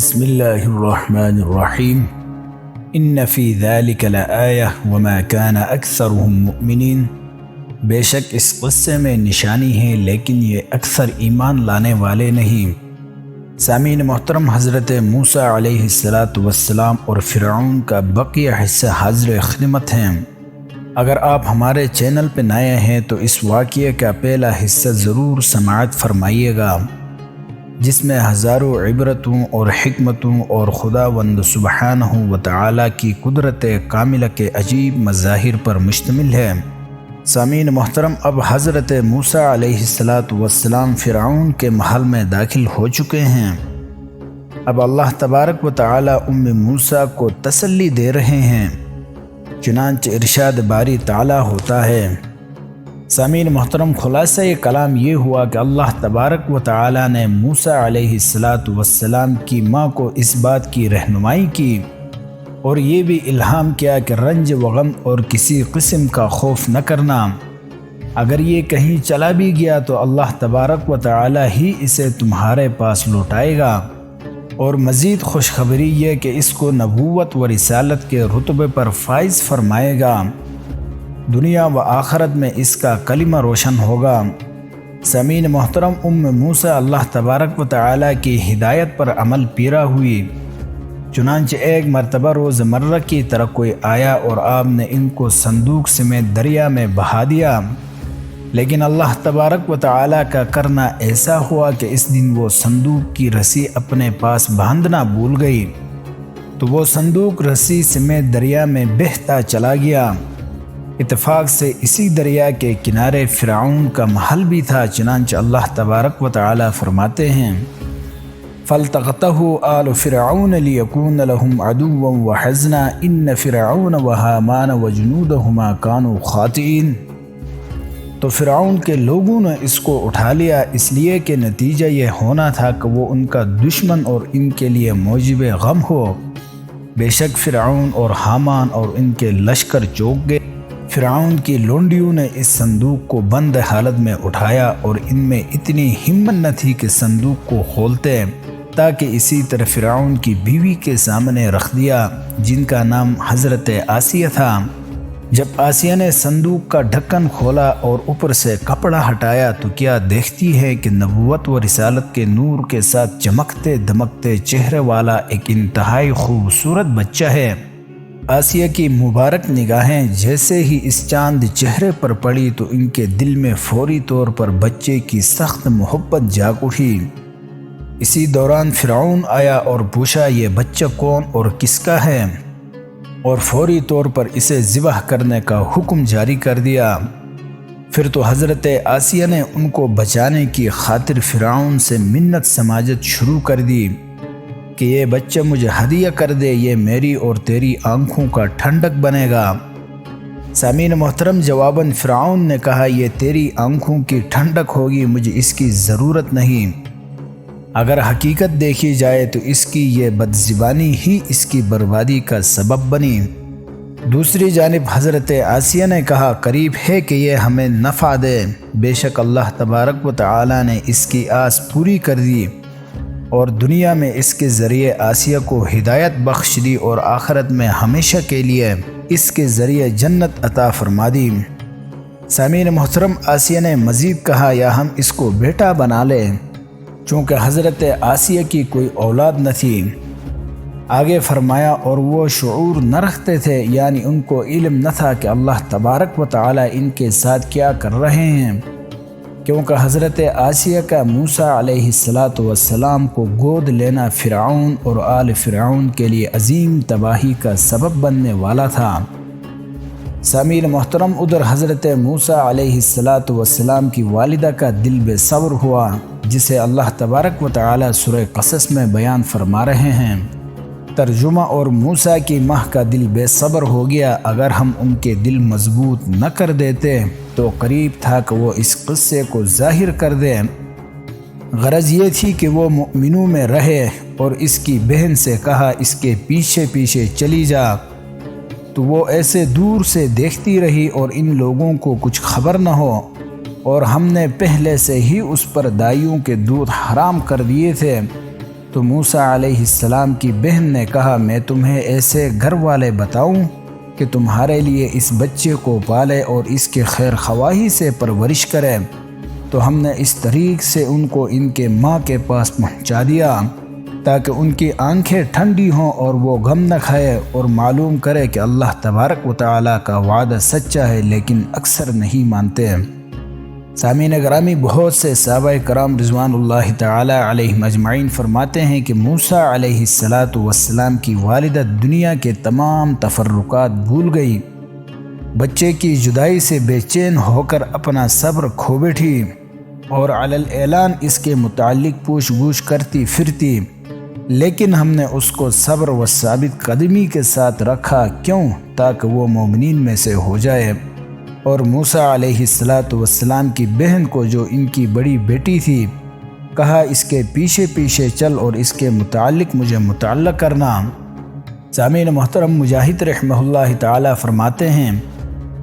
بسم اللہ الرحمن الرحیم ان فی ذلک لآیہ وما کان اکثرهم مؤمنین۔ بے شک اس قصے میں نشانی ہے لیکن یہ اکثر ایمان لانے والے نہیں۔ سامعین محترم، حضرت موسیٰ علیہ السلام اور فرعون کا بقیہ حصہ حاضر خدمت ہیں۔ اگر آپ ہمارے چینل پہ نئے ہیں تو اس واقعے کا پہلا حصہ ضرور سماعت فرمائیے گا، جس میں ہزاروں عبرتوں اور حکمتوں اور خداوند سبحانہ و تعالی کی قدرت کاملہ کے عجیب مظاہر پر مشتمل ہے۔ سامعین محترم، اب حضرت موسیٰ علیہ السلام فرعون کے محل میں داخل ہو چکے ہیں۔ اب اللہ تبارک و تعالی موسیٰ کو تسلی دے رہے ہیں، چنانچہ ارشاد باری تعالی ہوتا ہے۔ سامعین محترم، خلاصہ یہ کلام یہ ہوا کہ اللہ تبارک و تعالی نے موسیٰ علیہ السلام کی ماں کو اس بات کی رہنمائی کی اور یہ بھی الہام کیا کہ رنج و غم اور کسی قسم کا خوف نہ کرنا۔ اگر یہ کہیں چلا بھی گیا تو اللہ تبارک و تعالی ہی اسے تمہارے پاس لوٹائے گا، اور مزید خوشخبری یہ کہ اس کو نبوت و رسالت کے رتبے پر فائز فرمائے گا، دنیا و آخرت میں اس کا کلمہ روشن ہوگا۔ سامعین محترم، موسیٰ اللہ تبارک و تعالی کی ہدایت پر عمل پیرا ہوئی، چنانچہ ایک مرتبہ روز مرہ کی طرح کوئی آیا اور آپ نے ان کو صندوق سمیت دریا میں بہا دیا، لیکن اللہ تبارک و تعالی کا کرنا ایسا ہوا کہ اس دن وہ صندوق کی رسی اپنے پاس باندھنا بھول گئی، تو وہ صندوق رسی سمیت دریا میں بہتا چلا گیا۔ اتفاق سے اسی دریا کے کنارے فرعون کا محل بھی تھا، چنانچہ اللہ تبارک و تعالی فرماتے ہیں فَالْتَقَطَهُ آلُ فِرْعَوْنَ لِيَكُونَ لَهُمْ عَدُوًّا وَحَزْنًا إِنَّ فِرْعَوْنَ وَهَامَانَ وَجُنُودَهُمَا كَانُوا خَاطِئِينَ۔ تو فرعون کے لوگوں نے اس کو اٹھا لیا، اس لیے کہ نتیجہ یہ ہونا تھا کہ وہ ان کا دشمن اور ان کے لیے موجب غم ہو۔ بے شک فرعون اور حامان اور ان کے لشکر چوک گئے۔ فرعون کی لونڈیوں نے اس صندوق کو بند حالت میں اٹھایا اور ان میں اتنی ہمت نہ تھی کہ صندوق کو کھولتے، تاکہ اسی طرح فرعون کی بیوی کے سامنے رکھ دیا، جن کا نام حضرت آسیہ تھا۔ جب آسیہ نے صندوق کا ڈھکن کھولا اور اوپر سے کپڑا ہٹایا تو کیا دیکھتی ہے کہ نبوت و رسالت کے نور کے ساتھ چمکتے دمکتے چہرے والا ایک انتہائی خوبصورت بچہ ہے۔ آسیہ کی مبارک نگاہیں جیسے ہی اس چاند چہرے پر پڑی تو ان کے دل میں فوری طور پر بچے کی سخت محبت جاگ اٹھی۔ اسی دوران فرعون آیا اور پوچھا یہ بچہ کون اور کس کا ہے، اور فوری طور پر اسے ذبح کرنے کا حکم جاری کر دیا۔ پھر تو حضرت آسیہ نے ان کو بچانے کی خاطر فرعون سے منت سماجت شروع کر دی کہ یہ بچہ مجھے ہدیہ کر دے، یہ میری اور تیری آنکھوں کا ٹھنڈک بنے گا۔ سامعین محترم، جواباً فرعون نے کہا یہ تیری آنکھوں کی ٹھنڈک ہوگی، مجھے اس کی ضرورت نہیں۔ اگر حقیقت دیکھی جائے تو اس کی یہ بدزبانی ہی اس کی بربادی کا سبب بنی۔ دوسری جانب حضرت آسیہ نے کہا قریب ہے کہ یہ ہمیں نفع دے۔ بے شک اللہ تبارک و تعالی نے اس کی آس پوری کر دی اور دنیا میں اس کے ذریعے آسیہ کو ہدایت بخش دی اور آخرت میں ہمیشہ کے لیے اس کے ذریعے جنت عطا فرما دی۔ سامعین محترم، آسیہ نے مزید کہا یا ہم اس کو بیٹا بنا لیں، چونکہ حضرت آسیہ کی کوئی اولاد نہ تھی۔ آگے فرمایا اور وہ شعور نہ رکھتے تھے، یعنی ان کو علم نہ تھا کہ اللہ تبارک و تعالی ان کے ساتھ کیا کر رہے ہیں، کیونکہ حضرت آسیہ کا موسیٰ علیہ السلام کو گود لینا فرعون اور آل فرعون کے لیے عظیم تباہی کا سبب بننے والا تھا۔ سامعین محترم، ادھر حضرت موسیٰ علیہ السلام کی والدہ کا دل بے صبر ہوا، جسے اللہ تبارک و تعالی سورہ قصص میں بیان فرما رہے ہیں۔ ترجمہ، اور موسیٰ کی ماں کا دل بے صبر ہو گیا، اگر ہم ان کے دل مضبوط نہ کر دیتے تو قریب تھا کہ وہ اس قصے کو ظاہر کر دیں۔ غرض یہ تھی کہ وہ مؤمنوں میں رہے، اور اس کی بہن سے کہا اس کے پیچھے پیچھے چلی جا، تو وہ ایسے دور سے دیکھتی رہی اور ان لوگوں کو کچھ خبر نہ ہو، اور ہم نے پہلے سے ہی اس پر دائیوں کے دودھ حرام کر دیے تھے، تو موسیٰ علیہ السلام کی بہن نے کہا میں تمہیں ایسے گھر والے بتاؤں کہ تمہارے لیے اس بچے کو پالے اور اس کے خیر خواہی سے پرورش کرے۔ تو ہم نے اس طریق سے ان کو ان کے ماں کے پاس پہنچا دیا تاکہ ان کی آنکھیں ٹھنڈی ہوں اور وہ غم نہ کھائے اور معلوم کرے کہ اللہ تبارک و تعالیٰ کا وعدہ سچا ہے، لیکن اکثر نہیں مانتے۔ سامعین گرامی، بہت سے صحابہ کرام رضوان اللہ تعالی علیہم اجمعین فرماتے ہیں کہ موسیٰ علیہ السلام کی والدہ دنیا کے تمام تفرقات بھول گئی، بچے کی جدائی سے بے چین ہو کر اپنا صبر کھو بیٹھی اور علی الاعلان اس کے متعلق پوچھ گچھ کرتی پھرتی، لیکن ہم نے اس کو صبر و ثابت قدمی کے ساتھ رکھا، کیوں؟ تاکہ وہ مومنین میں سے ہو جائے۔ اور موسیٰ علیہ السلام کی بہن کو، جو ان کی بڑی بیٹی تھی، کہا اس کے پیچھے پیچھے چل اور اس کے متعلق مجھے متعلق کرنا۔ سامعین محترم، مجاہد رحمہ اللہ تعالی فرماتے ہیں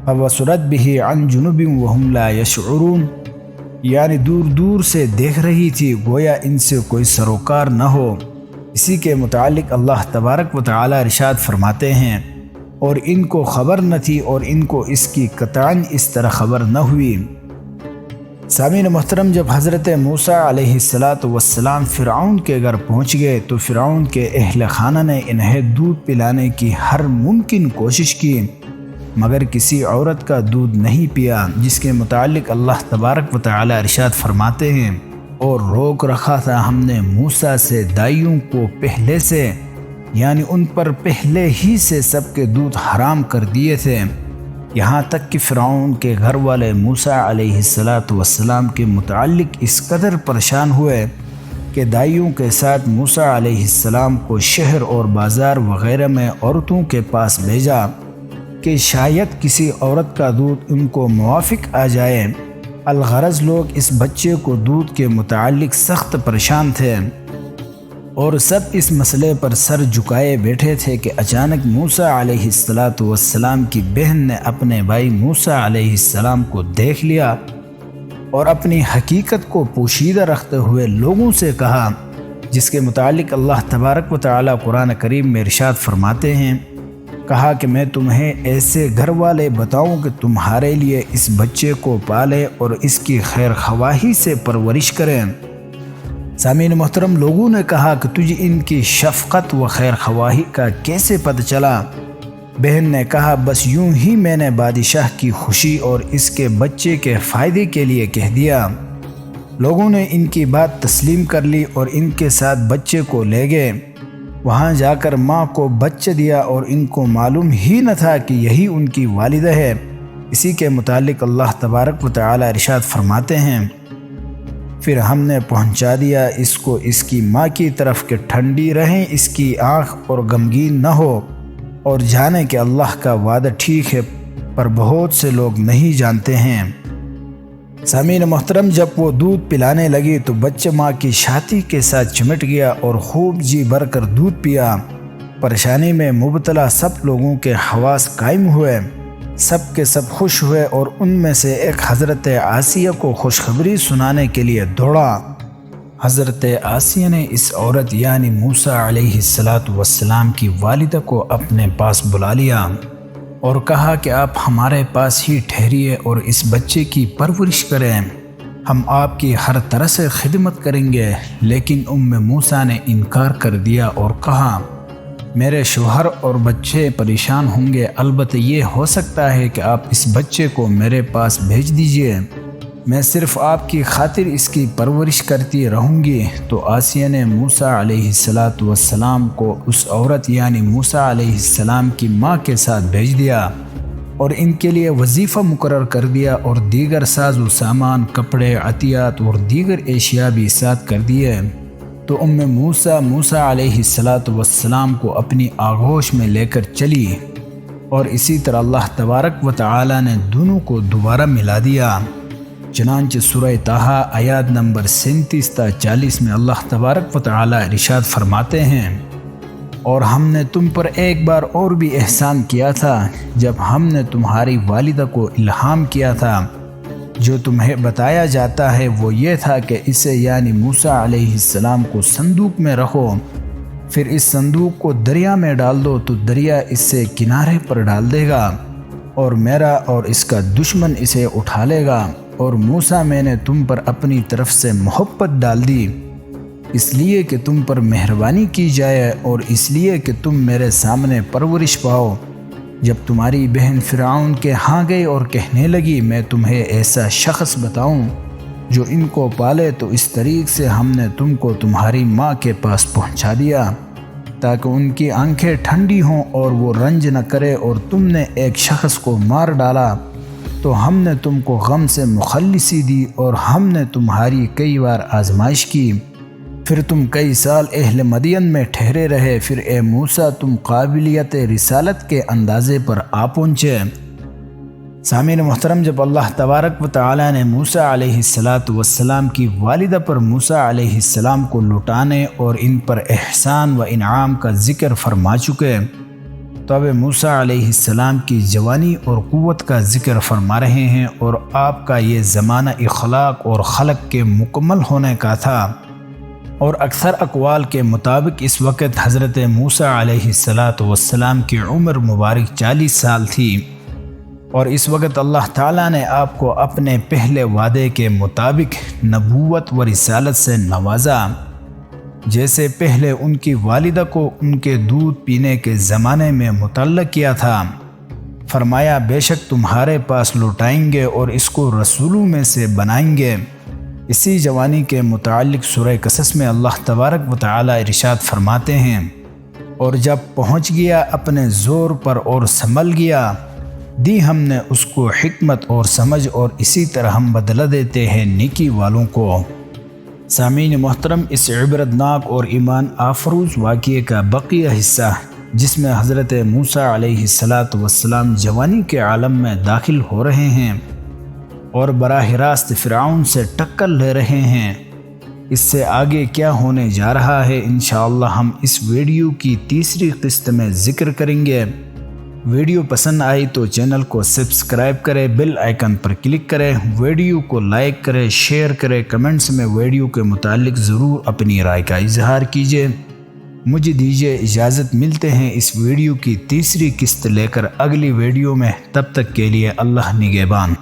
فَوَسُرَتْ بِهِ عَنْ جُنُوبٍ وَهُمْ لَا يَشْعُرُونَ، یعنی دور دور سے دیکھ رہی تھی، گویا ان سے کوئی سروکار نہ ہو۔ اسی کے متعلق اللہ تبارک و تعالی ارشاد فرماتے ہیں اور ان کو خبر نہ تھی اور ان کو اس کی قطعاً اس طرح خبر نہ ہوئی۔ سامعین محترم، جب حضرت موسیٰ علیہ السلام فرعون کے گھر پہنچ گئے تو فرعون کے اہل خانہ نے انہیں دودھ پلانے کی ہر ممکن کوشش کی، مگر کسی عورت کا دودھ نہیں پیا، جس کے متعلق اللہ تبارک و تعالی ارشاد فرماتے ہیں اور روک رکھا تھا ہم نے موسیٰ سے دائیوں کو پہلے سے، یعنی ان پر پہلے ہی سے سب کے دودھ حرام کر دیے تھے، یہاں تک کہ فرعون کے گھر والے موسیٰ علیہ السلام کے متعلق اس قدر پریشان ہوئے کہ دائیوں کے ساتھ موسیٰ علیہ السلام کو شہر اور بازار وغیرہ میں عورتوں کے پاس بھیجا کہ شاید کسی عورت کا دودھ ان کو موافق آ جائے۔ الغرض لوگ اس بچے کو دودھ کے متعلق سخت پریشان تھے اور سب اس مسئلے پر سر جھکائے بیٹھے تھے کہ اچانک موسیٰ علیہ السلام کی بہن نے اپنے بھائی موسیٰ علیہ السلام کو دیکھ لیا اور اپنی حقیقت کو پوشیدہ رکھتے ہوئے لوگوں سے کہا، جس کے متعلق اللہ تبارک و تعالی قرآن کریم میں ارشاد فرماتے ہیں، کہا کہ میں تمہیں ایسے گھر والے بتاؤں کہ تمہارے لیے اس بچے کو پالے اور اس کی خیر خواہی سے پرورش کریں۔ سامعین محترم، لوگوں نے کہا کہ تجھے ان کی شفقت و خیر خواہی کا کیسے پتہ چلا؟ بہن نے کہا بس یوں ہی میں نے بادشاہ کی خوشی اور اس کے بچے کے فائدے کے لیے کہہ دیا۔ لوگوں نے ان کی بات تسلیم کر لی اور ان کے ساتھ بچے کو لے گئے۔ وہاں جا کر ماں کو بچہ دیا اور ان کو معلوم ہی نہ تھا کہ یہی ان کی والدہ ہے۔ اسی کے متعلق اللہ تبارک و تعالی ارشاد فرماتے ہیں، پھر ہم نے پہنچا دیا اس کو اس کی ماں کی طرف کہ ٹھنڈی رہیں اس کی آنکھ اور غمگین نہ ہو، اور جانے کہ اللہ کا وعدہ ٹھیک ہے، پر بہت سے لوگ نہیں جانتے ہیں۔ سامعین محترم، جب وہ دودھ پلانے لگی تو بچہ ماں کی چھاتی کے ساتھ چمٹ گیا اور خوب جی بھر کر دودھ پیا۔ پریشانی میں مبتلا سب لوگوں کے حواس قائم ہوئے، سب کے سب خوش ہوئے اور ان میں سے ایک حضرت آسیہ کو خوشخبری سنانے کے لیے دوڑا۔ حضرت آسیہ نے اس عورت یعنی موسیٰ علیہ السلام کی والدہ کو اپنے پاس بلا لیا اور کہا کہ آپ ہمارے پاس ہی ٹھہریے اور اس بچے کی پرورش کریں، ہم آپ کی ہر طرح سے خدمت کریں گے۔ لیکن موسیٰ نے انکار کر دیا اور کہا میرے شوہر اور بچے پریشان ہوں گے، البتہ یہ ہو سکتا ہے کہ آپ اس بچے کو میرے پاس بھیج دیجئے، میں صرف آپ کی خاطر اس کی پرورش کرتی رہوں گی۔ تو آسیہ نے موسیٰ علیہ السلام کو اس عورت یعنی موسیٰ علیہ السلام کی ماں کے ساتھ بھیج دیا اور ان کے لیے وظیفہ مقرر کر دیا اور دیگر ساز و سامان، کپڑے، عطیات اور دیگر اشیاء بھی ساتھ کر دیے۔ تو موسیٰ علیہ السلام کو اپنی آغوش میں لے کر چلی اور اسی طرح اللہ تبارک و تعالی نے دونوں کو دوبارہ ملا دیا۔ چنانچہ سورہ طٰہٰ آیات نمبر 37 تا 40 میں اللہ تبارک و تعالی ارشاد فرماتے ہیں، اور ہم نے تم پر ایک بار اور بھی احسان کیا تھا جب ہم نے تمہاری والدہ کو الہام کیا تھا جو تمہیں بتایا جاتا ہے وہ یہ تھا کہ اسے یعنی موسیٰ علیہ السلام کو صندوق میں رکھو، پھر اس صندوق کو دریا میں ڈال دو تو دریا اس سے کنارے پر ڈال دے گا، اور میرا اور اس کا دشمن اسے اٹھا لے گا۔ اور موسیٰ میں نے تم پر اپنی طرف سے محبت ڈال دی، اس لیے کہ تم پر مہربانی کی جائے اور اس لیے کہ تم میرے سامنے پرورش پاؤ۔ جب تمہاری بہن فرعون کے ہاں گئی اور کہنے لگی میں تمہیں ایسا شخص بتاؤں جو ان کو پالے، تو اس طریق سے ہم نے تم کو تمہاری ماں کے پاس پہنچا دیا تاکہ ان کی آنکھیں ٹھنڈی ہوں اور وہ رنج نہ کرے، اور تم نے ایک شخص کو مار ڈالا تو ہم نے تم کو غم سے مخلصی دی، اور ہم نے تمہاری کئی بار آزمائش کی، پھر تم کئی سال اہل مدین میں ٹھہرے رہے، پھر اے موسیٰ تم قابلیت رسالت کے اندازے پر آ پہنچے۔ سامعین محترم، جب اللہ تبارک و تعالی نے موسیٰ علیہ السلام کی والدہ پر موسیٰ علیہ السلام کو لوٹانے اور ان پر احسان و انعام کا ذکر فرما چکے، تو اب موسیٰ علیہ السلام کی جوانی اور قوت کا ذکر فرما رہے ہیں، اور آپ کا یہ زمانہ اخلاق اور خلق کے مکمل ہونے کا تھا، اور اکثر اقوال کے مطابق اس وقت حضرت موسیٰ علیہ السلام کی عمر مبارک 40 سال تھی، اور اس وقت اللہ تعالیٰ نے آپ کو اپنے پہلے وعدے کے مطابق نبوت و رسالت سے نوازا، جیسے پہلے ان کی والدہ کو ان کے دودھ پینے کے زمانے میں متعلق کیا تھا۔ فرمایا بے شک تمہارے پاس لوٹائیں گے اور اس کو رسولوں میں سے بنائیں گے۔ اسی جوانی کے متعلق سورہ قصص میں اللہ تبارک و تعالی ارشاد فرماتے ہیں، اور جب پہنچ گیا اپنے زور پر اور سنبھل گیا، دی ہم نے اس کو حکمت اور سمجھ، اور اسی طرح ہم بدلہ دیتے ہیں نیکی والوں کو۔ سامعین محترم، اس عبرتناک اور ایمان آفروز واقعے کا بقیہ حصہ جس میں حضرت موسیٰ علیہ السلام جوانی کے عالم میں داخل ہو رہے ہیں اور براہ راست فرعون سے ٹکر لے رہے ہیں، اس سے آگے کیا ہونے جا رہا ہے انشاءاللہ ہم اس ویڈیو کی تیسری قسط میں ذکر کریں گے۔ ویڈیو پسند آئی تو چینل کو سبسکرائب کریں، بیل آئیکن پر کلک کریں، ویڈیو کو لائک کریں، شیئر کریں، کمنٹس میں ویڈیو کے متعلق ضرور اپنی رائے کا اظہار کیجیے۔ مجھے دیجیے اجازت، ملتے ہیں اس ویڈیو کی تیسری قسط لے کر اگلی ویڈیو میں، تب تک کے لیے اللہ نگہبان۔